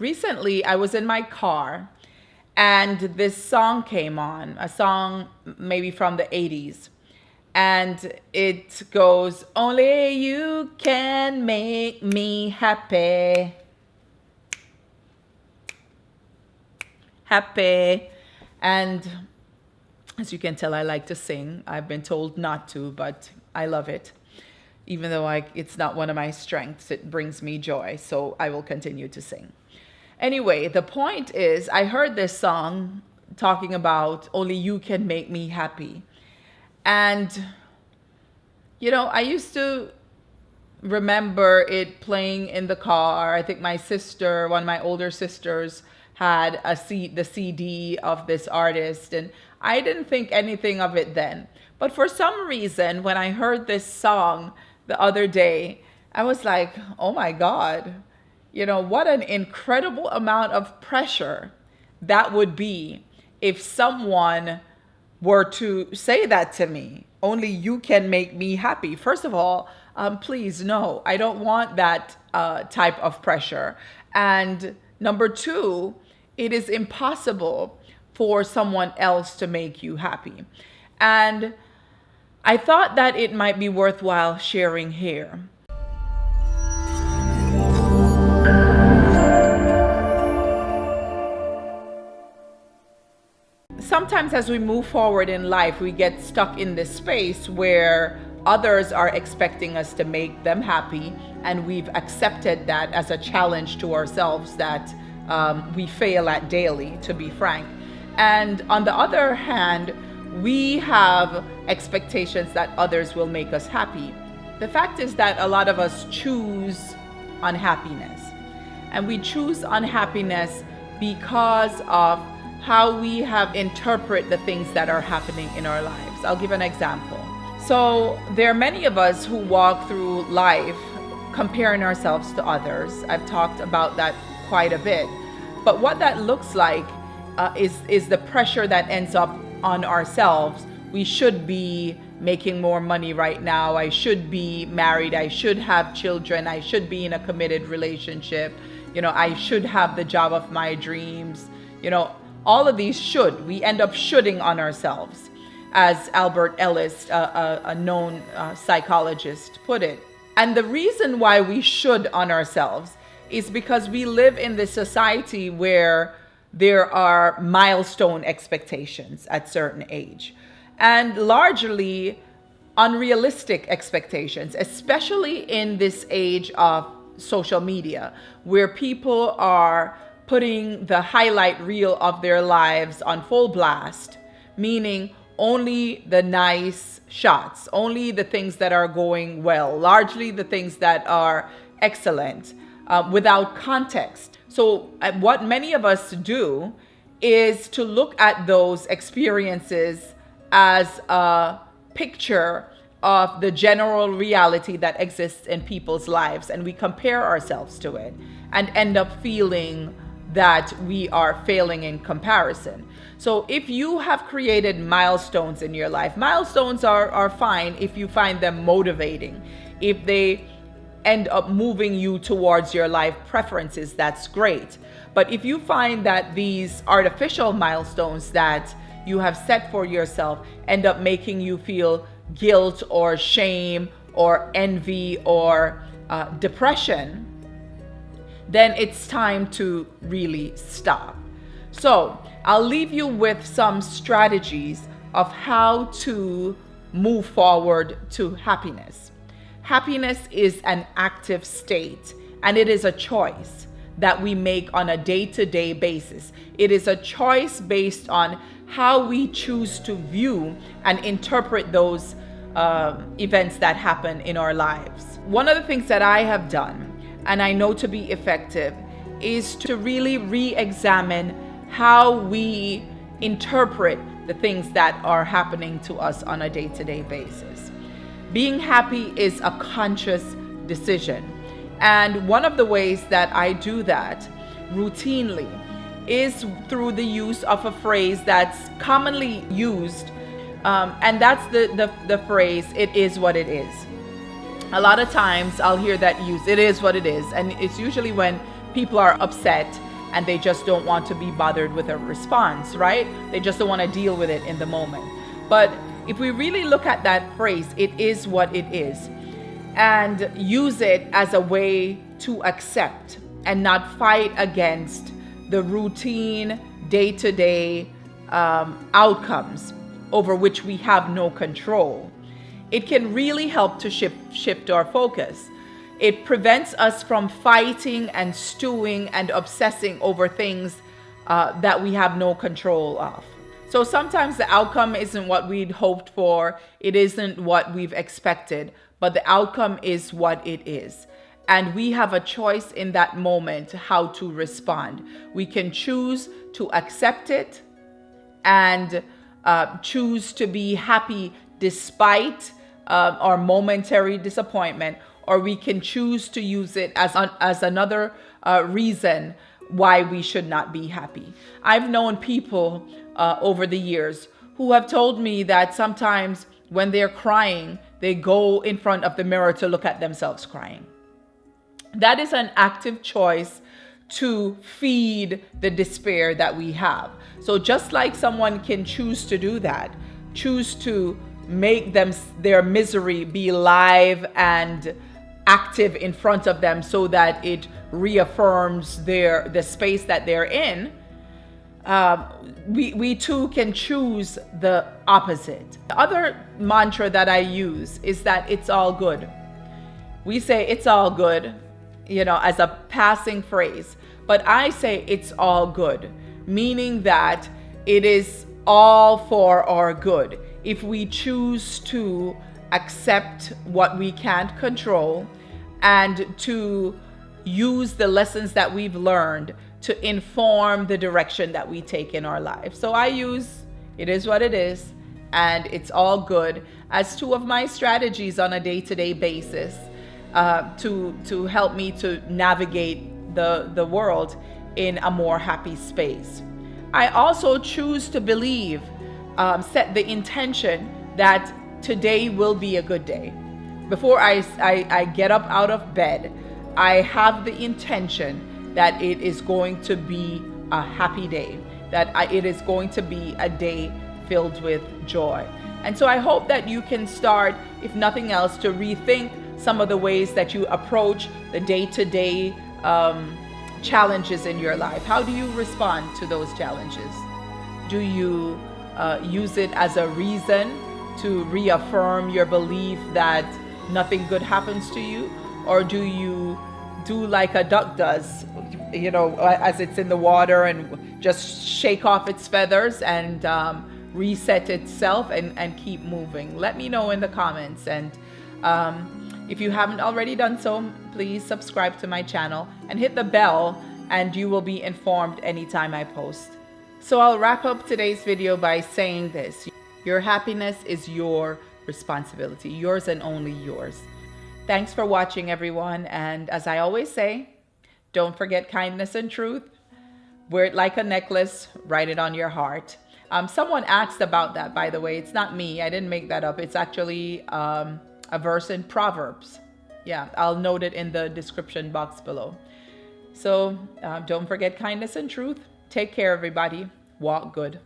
recently I was in my car and this song came on, a song maybe from the 80s. And it goes, only you can make me happy. Happy. And as you can tell, I like to sing. I've been told not to, but I love it. Even though it's not one of my strengths, it brings me joy. So I will continue to sing. Anyway, the point is, I heard this song talking about only you can make me happy. And, I used to remember it playing in the car. I think my sister, one of my older sisters, had the CD of this artist, and I didn't think anything of it then. But for some reason, when I heard this song the other day, I was like, oh my God, what an incredible amount of pressure that would be if someone were to say that to me. Only you can make me happy. First of all, please, no, I don't want that type of pressure. And number two, it is impossible for someone else to make you happy. And I thought that it might be worthwhile sharing here. Sometimes as we move forward in life, we get stuck in this space where others are expecting us to make them happy, and we've accepted that as a challenge to ourselves that we fail at daily, to be frank. And on the other hand, we have expectations that others will make us happy. The fact is that a lot of us choose unhappiness. And we choose unhappiness because of how we have interpreted the things that are happening in our lives. I'll give an example. So there are many of us who walk through life comparing ourselves to others. I've talked about that quite a bit. But what that looks like is the pressure that ends up on ourselves. We should be making more money right now. I should be married. I should have children. I should be in a committed relationship. I should have the job of my dreams. All of these should. We end up shoulding on ourselves, as Albert Ellis, a known psychologist, put it. And the reason why we should on ourselves is because we live in this society where there are milestone expectations at certain age, and largely unrealistic expectations, especially in this age of social media, where people are putting the highlight reel of their lives on full blast, meaning only the nice shots, only the things that are going well, largely the things that are excellent, without context. So what many of us do is to look at those experiences as a picture of the general reality that exists in people's lives, and we compare ourselves to it and end up feeling that we are failing in comparison. So if you have created milestones in your life, milestones are fine if you find them motivating. If they end up moving you towards your life preferences, that's great. But if you find that these artificial milestones that you have set for yourself end up making you feel guilt or shame or envy or depression, then it's time to really stop. So I'll leave you with some strategies of how to move forward to happiness. Happiness is an active state, and it is a choice that we make on a day-to-day basis. It is a choice based on how we choose to view and interpret those events that happen in our lives. One of the things that I have done, and I know to be effective, is to really re-examine how we interpret the things that are happening to us on a day-to-day basis. Being happy is a conscious decision. And one of the ways that I do that routinely is through the use of a phrase that's commonly used, and that's the phrase, it is what it is. A lot of times I'll hear that used, it is what it is. And it's usually when people are upset and they just don't want to be bothered with a response, right? They just don't want to deal with it in the moment. But if we really look at that phrase, it is what it is, and use it as a way to accept and not fight against the routine, day-to-day outcomes over which we have no control, it can really help to shift our focus. It prevents us from fighting and stewing and obsessing over things that we have no control of. So sometimes the outcome isn't what we'd hoped for, it isn't what we've expected, but the outcome is what it is. And we have a choice in that moment how to respond. We can choose to accept it and choose to be happy despite our momentary disappointment, or we can choose to use it as another reason why we should not be happy. I've known people over the years who have told me that sometimes when they're crying, they go in front of the mirror to look at themselves crying. That is an active choice to feed the despair that we have. So just like someone can choose to do that, choose to make their misery be live and active in front of them so that it reaffirms the space that they're in, we too can choose the opposite. The other mantra that I use is that it's all good. We say it's all good, as a passing phrase, but I say it's all good, meaning that it is all for our good. If we choose to accept what we can't control and to use the lessons that we've learned to inform the direction that we take in our life. So I use it is what it is and it's all good as two of my strategies on a day-to-day basis to help me to navigate the world in a more happy space. I also choose to believe, set the intention that today will be a good day. Before I get up out of bed, I have the intention that it is going to be a happy day, that it is going to be a day filled with joy. And so I hope that you can start, if nothing else, to rethink some of the ways that you approach the day-to-day challenges in your life. How do you respond to those challenges? Do you use it as a reason to reaffirm your belief that nothing good happens to you? Or do you do like a duck does, as it's in the water, and just shake off its feathers and reset itself and keep moving? Let me know in the comments. And if you haven't already done so, please subscribe to my channel and hit the bell, and you will be informed anytime I post. So I'll wrap up today's video by saying this: your happiness is your responsibility, yours and only yours. Thanks for watching, everyone. And as I always say, don't forget kindness and truth. Wear it like a necklace, write it on your heart. Someone asked about that, by the way. It's not me, I didn't make that up. It's actually a verse in Proverbs. Yeah, I'll note it in the description box below. So don't forget kindness and truth. Take care, everybody. Walk good.